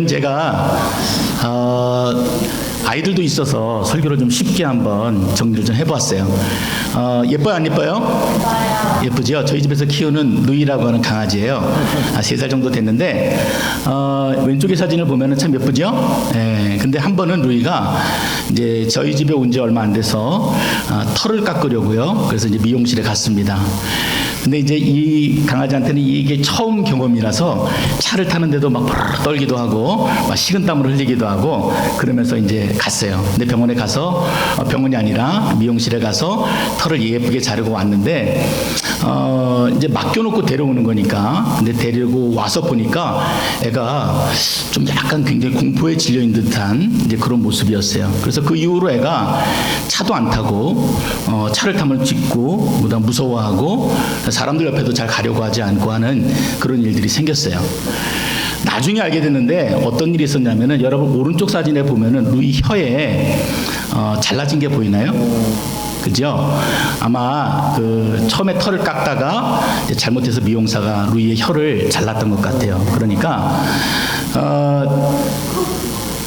제가 아이들도 있어서 설교를 좀 쉽게 한번 정리를 좀 해보았어요. 예뻐요, 안 예뻐요? 예쁘죠? 저희 집에서 키우는 루이라고 하는 강아지예요. 3살 정도 됐는데 왼쪽의 사진을 보면은 참 예쁘죠? 예, 근데 한 번은 루이가 이제 저희 집에 온 지 얼마 안 돼서 털을 깎으려고요. 그래서 이제 미용실에 갔습니다. 근데 이제 이 강아지한테는 이게 처음 경험이라서 차를 타는데도 막 버럭 떨기도 하고 막 식은땀을 흘리기도 하고 그러면서 이제 갔어요. 근데 병원에 가서 병원이 아니라 미용실에 가서 털을 예쁘게 자르고 왔는데 이제 맡겨놓고 데려오는 거니까 근데 데리고 와서 보니까 애가 좀 약간 굉장히 공포에 질려있는 듯한 이제 그런 모습이었어요. 그래서 그 이후로 애가 차도 안 타고 차를 타면 짖고 그다음 무서워하고 사람들 옆에도 잘 가려고 하지 않고 하는 그런 일들이 생겼어요. 나중에 알게 됐는데 어떤 일이 있었냐면은 여러분 오른쪽 사진에 보면은 루이 혀에 잘라진 게 보이나요? 그죠? 아마 그 처음에 털을 깎다가 잘못해서 미용사가 루이의 혀를 잘랐던 것 같아요. 그러니까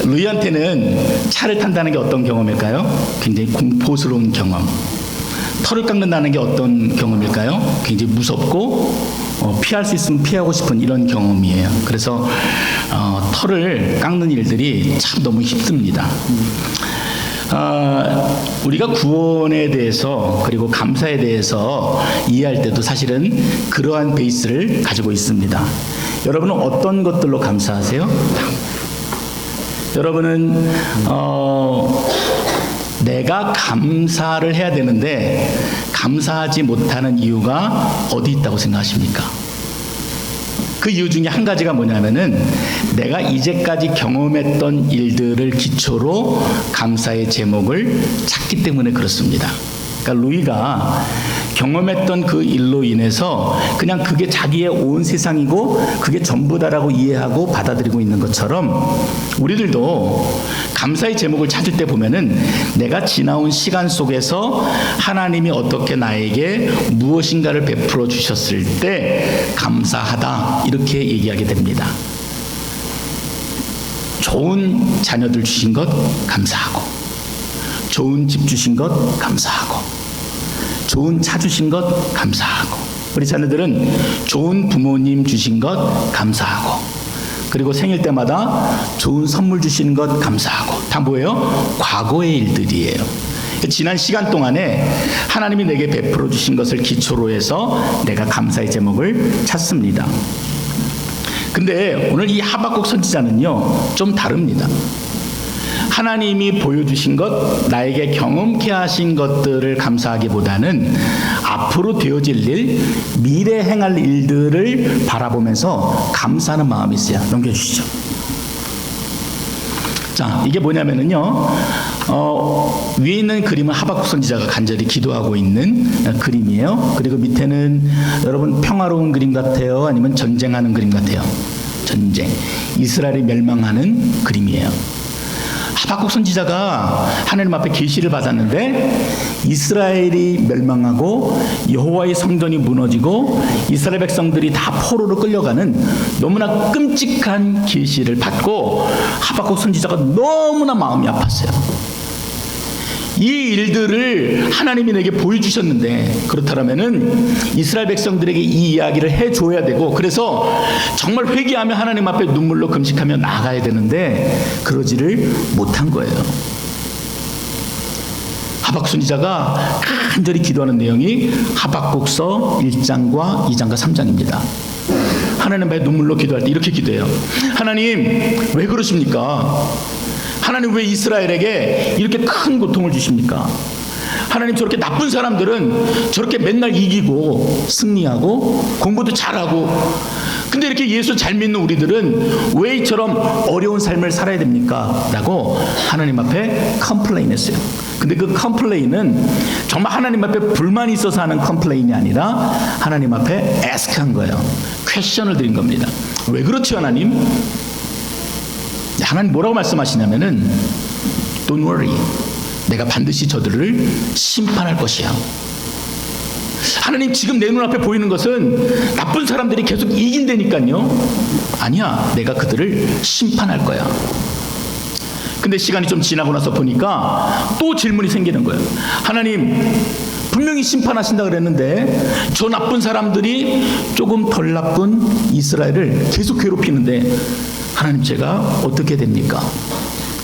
루이한테는 차를 탄다는 게 어떤 경험일까요? 굉장히 공포스러운 경험. 털을 깎는다는 게 어떤 경험일까요? 굉장히 무섭고 피할 수 있으면 피하고 싶은 이런 경험이에요. 그래서 털을 깎는 일들이 참 너무 힘듭니다. 우리가 구원에 대해서 그리고 감사에 대해서 이해할 때도 사실은 그러한 베이스를 가지고 있습니다. 여러분은 어떤 것들로 감사하세요? 여러분은 내가 감사를 해야 되는데 감사하지 못하는 이유가 어디 있다고 생각하십니까? 그 이유 중에 한 가지가 뭐냐면은 내가 이제까지 경험했던 일들을 기초로 감사의 제목을 찾기 때문에 그렇습니다. 그러니까 루이가 경험했던 그 일로 인해서 그냥 그게 자기의 온 세상이고 그게 전부다라고 이해하고 받아들이고 있는 것처럼 우리들도 감사의 제목을 찾을 때 보면은 내가 지나온 시간 속에서 하나님이 어떻게 나에게 무엇인가를 베풀어 주셨을 때 감사하다 이렇게 얘기하게 됩니다. 좋은 자녀들 주신 것 감사하고 좋은 집 주신 것 감사하고 좋은 차 주신 것 감사하고 우리 자녀들은 좋은 부모님 주신 것 감사하고 그리고 생일 때마다 좋은 선물 주시는 것 감사하고 다 뭐예요? 과거의 일들이에요. 지난 시간 동안에 하나님이 내게 베풀어 주신 것을 기초로 해서 내가 감사의 제목을 찾습니다. 근데 오늘 이 하박국 선지자는요 좀 다릅니다. 하나님이 보여주신 것, 나에게 경험케 하신 것들을 감사하기보다는 앞으로 되어질 일, 미래 행할 일들을 바라보면서 감사하는 마음이 있어요. 넘겨주시죠. 자, 이게 뭐냐면은요, 위에 있는 그림은 하박국 선지자가 간절히 기도하고 있는 그림이에요. 그리고 밑에는 여러분 평화로운 그림 같아요? 아니면 전쟁하는 그림 같아요? 전쟁. 이스라엘이 멸망하는 그림이에요. 하박국 선지자가 하나님 앞에 계시를 받았는데 이스라엘이 멸망하고 여호와의 성전이 무너지고 이스라엘 백성들이 다 포로로 끌려가는 너무나 끔찍한 계시를 받고 하박국 선지자가 너무나 마음이 아팠어요. 이 일들을 하나님이 내게 보여주셨는데 그렇다면은 이스라엘 백성들에게 이 이야기를 해줘야 되고 그래서 정말 회개하며 하나님 앞에 눈물로 금식하며 나가야 되는데 그러지를 못한 거예요. 하박국 선지자가 간절히 기도하는 내용이 하박국서 1장과 2장과 3장입니다. 하나님 앞에 눈물로 기도할 때 이렇게 기도해요. 하나님 왜 그러십니까? 하나님 왜 이스라엘에게 이렇게 큰 고통을 주십니까? 하나님 저렇게 나쁜 사람들은 저렇게 맨날 이기고 승리하고 공부도 잘하고 근데 이렇게 예수 잘 믿는 우리들은 왜 이처럼 어려운 삶을 살아야 됩니까? 라고 하나님 앞에 컴플레인 했어요. 근데 그 컴플레인은 정말 하나님 앞에 불만이 있어서 하는 컴플레인이 아니라 하나님 앞에 ask한 거예요. 퀘션을 드린 겁니다. 왜 그렇지 하나님? 하나님 뭐라고 말씀하시냐면은 Don't worry. 내가 반드시 저들을 심판할 것이야. 하나님 지금 내 눈앞에 보이는 것은 나쁜 사람들이 계속 이긴다니까요. 아니야, 내가 그들을 심판할 거야. 근데 시간이 좀 지나고 나서 보니까 또 질문이 생기는 거예요. 하나님, 분명히 심판하신다 그랬는데 저 나쁜 사람들이 조금 덜 나쁜 이스라엘을 계속 괴롭히는데 하나님, 제가 어떻게 됩니까?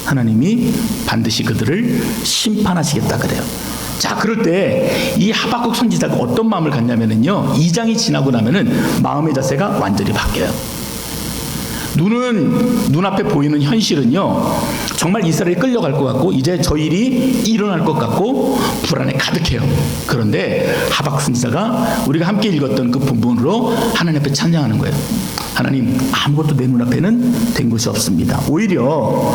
하나님이 반드시 그들을 심판하시겠다 그래요. 자, 그럴 때 이 하박국 선지자가 어떤 마음을 갖냐면요, 2장이 지나고 나면은 마음의 자세가 완전히 바뀌어요. 눈앞에 보이는 현실은요, 정말 이스라엘이 끌려갈 것 같고 이제 저 일이 일어날 것 같고 불안에 가득해요. 그런데 하박국 선지자가 우리가 함께 읽었던 그 부분으로 하나님 앞에 찬양하는 거예요. 하나님, 아무것도 내 눈앞에는 된 것이 없습니다. 오히려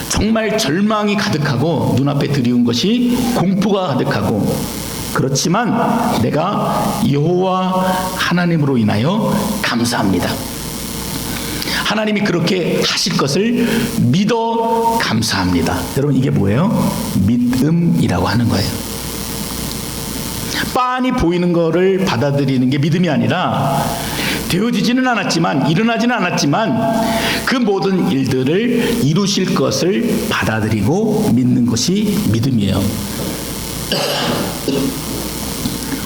정말 절망이 가득하고 눈앞에 드리운 것이 공포가 가득하고, 그렇지만 내가 여호와 하나님으로 인하여 감사합니다. 하나님이 그렇게 하실 것을 믿어 감사합니다. 여러분, 이게 뭐예요? 믿음이라고 하는 거예요. 빤히 보이는 거를 받아들이는 게 믿음이 아니라, 되어지지는 않았지만, 일어나지는 않았지만 그 모든 일들을 이루실 것을 받아들이고 믿는 것이 믿음이에요.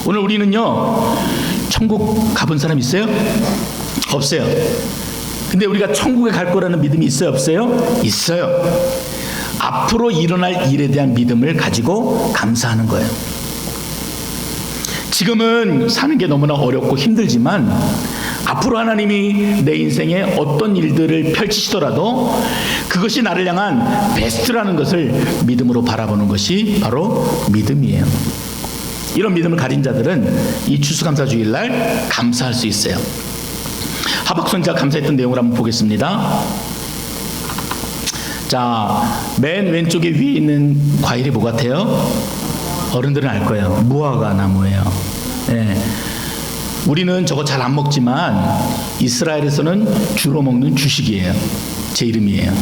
오늘 우리는요, 천국 가본 사람 있어요? 없어요. 근데 우리가 천국에 갈 거라는 믿음이 있어요, 없어요? 있어요. 앞으로 일어날 일에 대한 믿음을 가지고 감사하는 거예요. 지금은 사는 게 너무나 어렵고 힘들지만 앞으로 하나님이 내 인생에 어떤 일들을 펼치시더라도 그것이 나를 향한 베스트라는 것을 믿음으로 바라보는 것이 바로 믿음이에요. 이런 믿음을 가진 자들은 이 추수감사주일날 감사할 수 있어요. 하박국 선지자가 감사했던 내용을 한번 보겠습니다. 자, 맨 왼쪽에 위에 있는 과일이 뭐 같아요? 어른들은 알 거예요. 무화과 나무예요. 네. 우리는 저거 잘 안 먹지만 이스라엘에서는 주로 먹는 주식이에요. 제 이름이에요.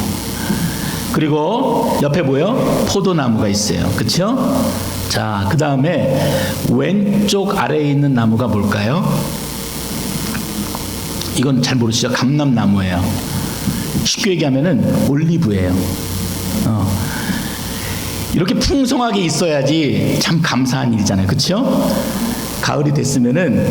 그리고 옆에 뭐예요? 포도나무가 있어요. 그렇죠? 자, 그 다음에 왼쪽 아래에 있는 나무가 뭘까요? 이건 잘 모르시죠? 감람나무예요. 쉽게 얘기하면은 올리브예요. 이렇게 풍성하게 있어야지 참 감사한 일이잖아요. 그렇죠? 가을이 됐으면은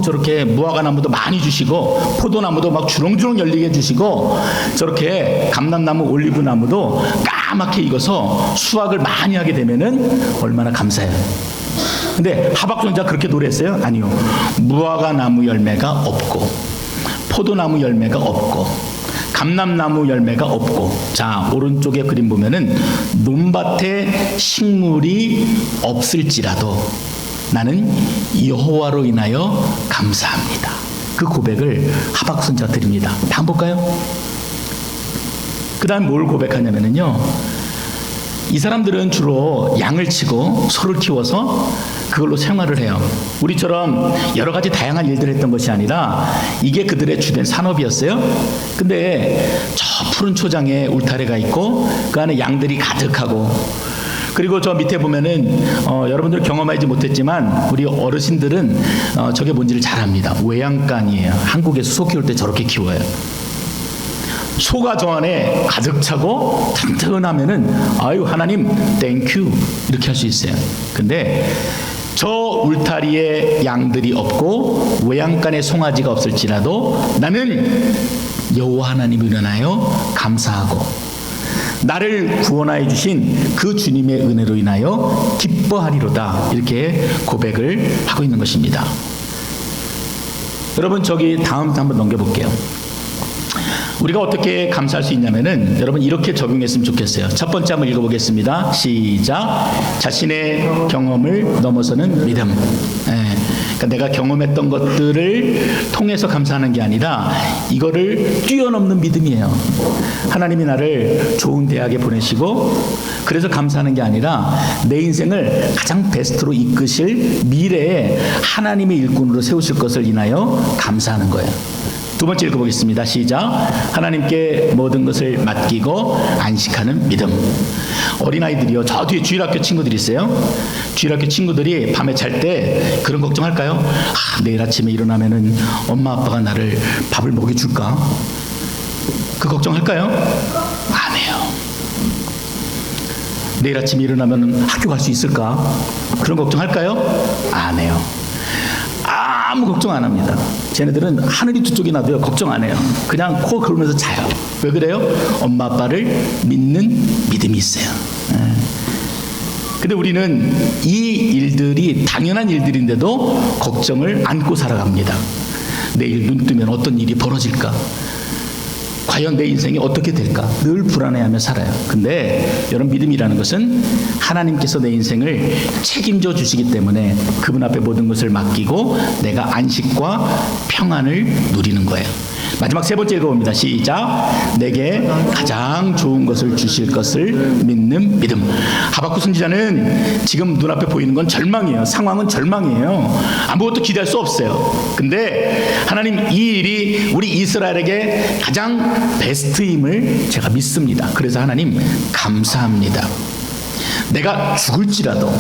저렇게 무화과 나무도 많이 주시고 포도나무도 막 주렁주렁 열리게 해주시고 저렇게 감람나무, 올리브 나무도 까맣게 익어서 수확을 많이 하게 되면은 얼마나 감사해요. 근데 하박국 선지자가 그렇게 노래했어요? 아니요. 무화과 나무 열매가 없고 포도나무 열매가 없고 감람나무 열매가 없고, 자, 오른쪽에 그림 보면은 논밭에 식물이 없을지라도 나는 여호와로 인하여 감사합니다. 그 고백을 하박국 선지자가 드립니다. 다음 볼까요? 그 다음 뭘 고백하냐면요, 이 사람들은 주로 양을 치고 소를 키워서 그걸로 생활을 해요. 우리처럼 여러 가지 다양한 일들을 했던 것이 아니라 이게 그들의 주된 산업이었어요. 근데 저 푸른 초장에 울타리가 있고 그 안에 양들이 가득하고, 그리고 저 밑에 보면은 여러분들 경험하지 못했지만 우리 어르신들은 저게 뭔지를 잘 압니다. 외양간이에요. 한국에서 소 키울 때 저렇게 키워요. 소가 저 안에 가득 차고 튼튼하면은 아유 하나님 땡큐 이렇게 할 수 있어요. 근데 저 울타리에 양들이 없고 외양간에 송아지가 없을지라도 나는 여호와 하나님을 인하여 감사하고 나를 구원하여 주신 그 주님의 은혜로 인하여 기뻐하리로다, 이렇게 고백을 하고 있는 것입니다. 여러분, 저기 다음 한번 넘겨볼게요. 우리가 어떻게 감사할 수 있냐면은 여러분 이렇게 적용했으면 좋겠어요. 첫 번째 한번 읽어보겠습니다. 시작. 자신의 경험을 넘어서는 믿음. 그러니까 내가 경험했던 것들을 통해서 감사하는 게 아니라 이거를 뛰어넘는 믿음이에요. 하나님이 나를 좋은 대학에 보내시고 그래서 감사하는 게 아니라 내 인생을 가장 베스트로 이끄실 미래에 하나님의 일꾼으로 세우실 것을 인하여 감사하는 거예요. 두 번째 읽어보겠습니다. 시작. 하나님께 모든 것을 맡기고 안식하는 믿음. 어린아이들이요, 저 뒤에 주일학교 친구들이 있어요. 주일학교 친구들이 밤에 잘 때 그런 걱정할까요? 내일 아침에 일어나면은 엄마 아빠가 나를 밥을 먹여줄까? 그 걱정할까요? 안 해요. 내일 아침에 일어나면 학교 갈 수 있을까? 그런 걱정할까요? 안 해요. 아무 걱정 안 합니다. 쟤네들은 하늘이 두 쪽이 나도요, 걱정 안 해요. 그냥 코 그러면서 자요. 왜 그래요? 엄마 아빠를 믿는 믿음이 있어요. 근데 우리는 이 일들이 당연한 일들인데도 걱정을 안고 살아갑니다. 내일 눈 뜨면 어떤 일이 벌어질까? 과연 내 인생이 어떻게 될까? 늘 불안해하며 살아요. 근데 여러분, 믿음이라는 것은 하나님께서 내 인생을 책임져 주시기 때문에 그분 앞에 모든 것을 맡기고 내가 안식과 평안을 누리는 거예요. 마지막 세 번째 읽어봅니다. 시작. 내게 가장 좋은 것을 주실 것을 믿는 믿음. 하박국 선지자는 지금 눈앞에 보이는 건 절망이에요. 상황은 절망이에요. 아무것도 기대할 수 없어요. 근데 하나님, 이 일이 우리 이스라엘에게 가장 베스트임을 제가 믿습니다. 그래서 하나님 감사합니다. 내가 죽을지라도,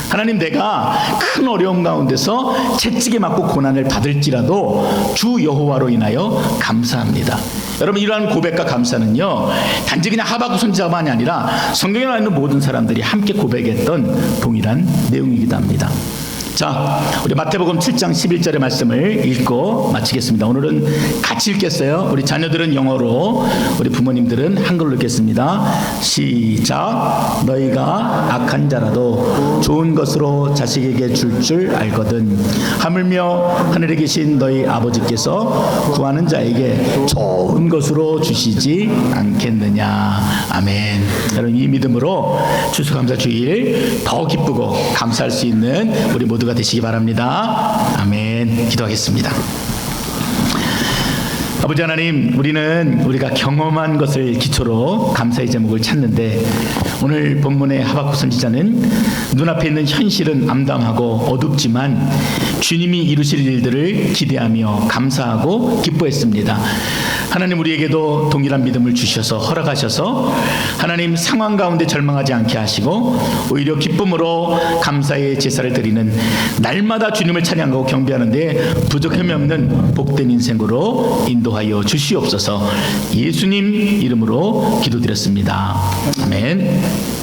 하나님, 내가 큰 어려움 가운데서 채찍에 맞고 고난을 받을지라도 주 여호와로 인하여 감사합니다. 여러분, 이러한 고백과 감사는요, 단지 그냥 하박국 선지자만이 아니라 성경에 나와 있는 모든 사람들이 함께 고백했던 동일한 내용이기도 합니다. 자, 우리 마태복음 7장 11절의 말씀을 읽고 마치겠습니다. 오늘은 같이 읽겠어요. 우리 자녀들은 영어로, 우리 부모님들은 한글로 읽겠습니다. 시작. 너희가 악한 자라도 좋은 것으로 자식에게 줄 알거든 하물며 하늘에 계신 너희 아버지께서 구하는 자에게 좋은 것으로 주시지 않겠느냐. 아멘. 여러분, 이 믿음으로 추수감사 주일 더 기쁘고 감사할 수 있는 우리 모두가 되시기 바랍니다. 아멘. 기도하겠습니다. 아버지 하나님, 우리는 우리가 경험한 것을 기초로 감사의 제목을 찾는데, 오늘 본문의 하박국 선지자는 눈앞에 있는 현실은 암담하고 어둡지만 주님이 이루실 일들을 기대하며 감사하고 기뻐했습니다. 하나님, 우리에게도 동일한 믿음을 주셔서 허락하셔서 하나님, 상황 가운데 절망하지 않게 하시고 오히려 기쁨으로 감사의 제사를 드리는 날마다 주님을 찬양하고 경배하는데 부족함이 없는 복된 인생으로 인도하여 주시옵소서. 예수님 이름으로 기도드렸습니다. 아멘.